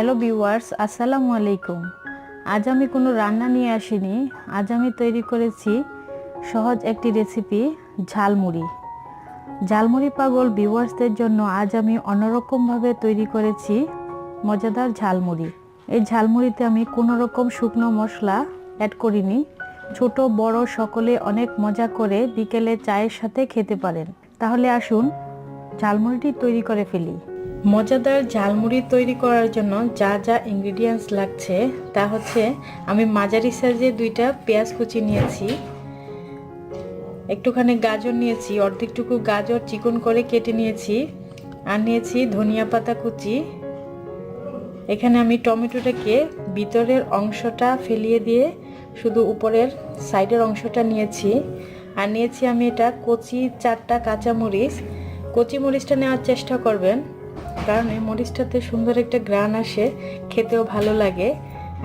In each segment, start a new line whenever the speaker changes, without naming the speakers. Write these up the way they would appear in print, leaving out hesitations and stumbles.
Hello viewers, আসসালামু আলাইকুম। আজ আমি কোনো রান্না নিয়ে আসিনি। আজ আমি তৈরি করেছি সহজ একটি রেসিপি, ঝালমুড়ি। ঝালমুড়ি পাগল ভিউয়ার্সদের জন্য আজ আমি অন্যরকমভাবে তৈরি করেছি মজাদার ঝালমুড়ি। এই ঝালমুড়িতে আমি কোনো রকম শুকনো মশলা অ্যাড করিনি। ছোট বড় সকলে অনেক মজা করে বিকেলে চায়ের সাথে খেতে পারেন। তাহলে আসুন ঝালমুড়িটি তৈরি করে ফেলি। মজাদার ঝালমুড়ি তৈরি করার জন্য যা যা ইনগ্রেডিয়েন্টস লাগছে তা হচ্ছে, আমি মাঝারি সাইজে 2টা পেঁয়াজ কুচি নিয়েছি, একটুখানি গাজর নিয়েছি, অর্ধেকটুকু গাজর চিকন করে কেটে নিয়েছি, আর নিয়েছি ধনিয়া পাতা কুচি। এখানে আমি টমেটোটাকে ভিতরের অংশটা ফেলিয়ে দিয়ে শুধু উপরের সাইডের অংশটা নিয়েছি, আর নিয়েছি আমি এটা কচি 4টা কাঁচামরিচ। কচি মরিচটা নেওয়ার চেষ্টা করবেন, কারণ এই মরিচটাতে সুন্দর একটা ঘ্রাণ আসে, খেতেও ভালো লাগে।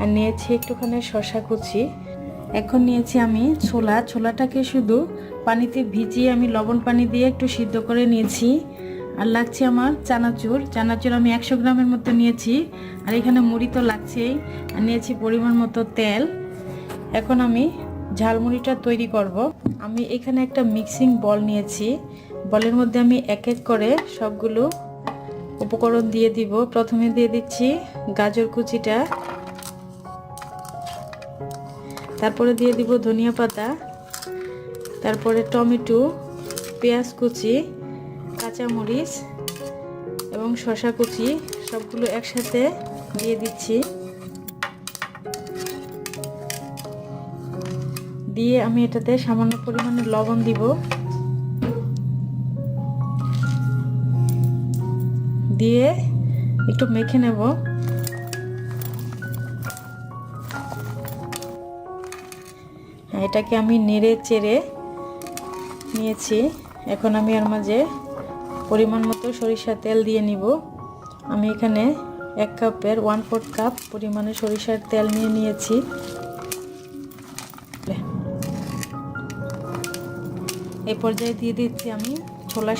আর নিয়েছি একটুখানি শসা কুচি। এখন নিয়েছি আমি ছোলাটাকে শুধু পানিতে ভিজিয়ে আমি লবণ পানি দিয়ে একটু সিদ্ধ করে নিয়েছি। আর লাগছে আমার চানাচুর আমি 100 গ্রামের মতো নিয়েছি। আর এখানে মুড়ি তো লাগছেই। আর নিয়েছি পরিমাণ মতো তেল। এখন আমি ঝালমুড়িটা তৈরি করব। আমি এখানে একটা মিক্সিং বল নিয়েছি। বলের মধ্যে আমি এক এক করে সবগুলো উপকরণ দিয়ে দিব। প্রথমে দিয়ে দিচ্ছি গাজর কুচিটা, তারপরে দিয়ে দিব ধনিয়া পাতা, তারপরে টমেটো, পেঁয়াজ কুচি, কাঁচামরিচ এবং শসা কুচি সবগুলো একসাথে দিয়ে দিচ্ছি। দিয়ে আমি এটাতে সামান্য পরিমাণে লবণ দিব। দিয়ে একটু মেখে নেব। এটাকে আমি নেড়ে চেড়ে নিয়েছি। এখন আমি এর মাঝে পরিমাণ মতো সরিষার তেল দিয়ে নিব। আমি এখানে 1 কাপের 1/4 কাপ পরিমাণে সরিষার তেল নিয়ে নিয়েছি। এই পর্যায়ে দিয়ে দিচ্ছি আমি ছোলা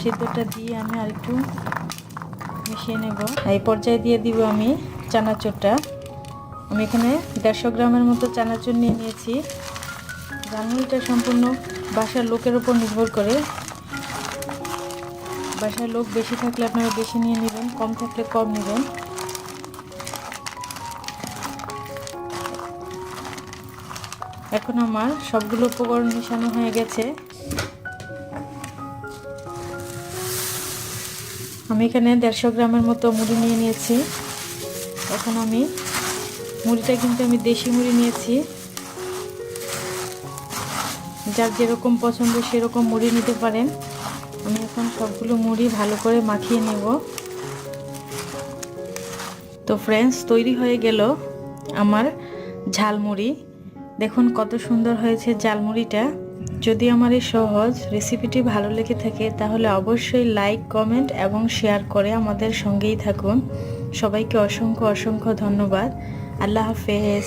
সিদ্ধটা দিয়ে আমি আরেকটু মিশিয়ে নেব। এই পর্যায়ে দিয়ে দিব আমি চানাচুরটা। আমি এখানে 150 গ্রামের মতো চানাচুর নিয়ে নিয়েছি। ঝালমুড়িটা সম্পূর্ণ বাসার লোকের উপর নির্ভর করে। বাসার লোক বেশি থাকলে আপনারা বেশি নিয়ে নেবেন, কম থাকলে কম নেবেন। এখন আমার সবগুলো উপকরণ মিশানো হয়ে গেছে। আমি এখানে 150 গ্রামের মতো মুড়ি নিয়ে নিয়েছি। এখন আমি মুড়িটা কিন্তু আমি দেশি মুড়ি নিয়েছি। যার যেরকম পছন্দ সেরকম মুড়ি নিতে পারেন। আমি এখন সবগুলো মুড়ি ভালো করে মাখিয়ে নেব। তো ফ্রেন্ডস, তৈরি হয়ে গেল আমার ঝালমুড়ি। দেখুন কত সুন্দর হয়েছে ঝালমুড়িটা। যদি আমার এই সহজ রেসিপিটি ভালো লেগে থাকে তাহলে অবশ্যই লাইক, কমেন্ট এবং শেয়ার করে আমাদের সঙ্গেই থাকুন। সবাইকে অসংখ্য ধন্যবাদ। আল্লাহ হাফেজ।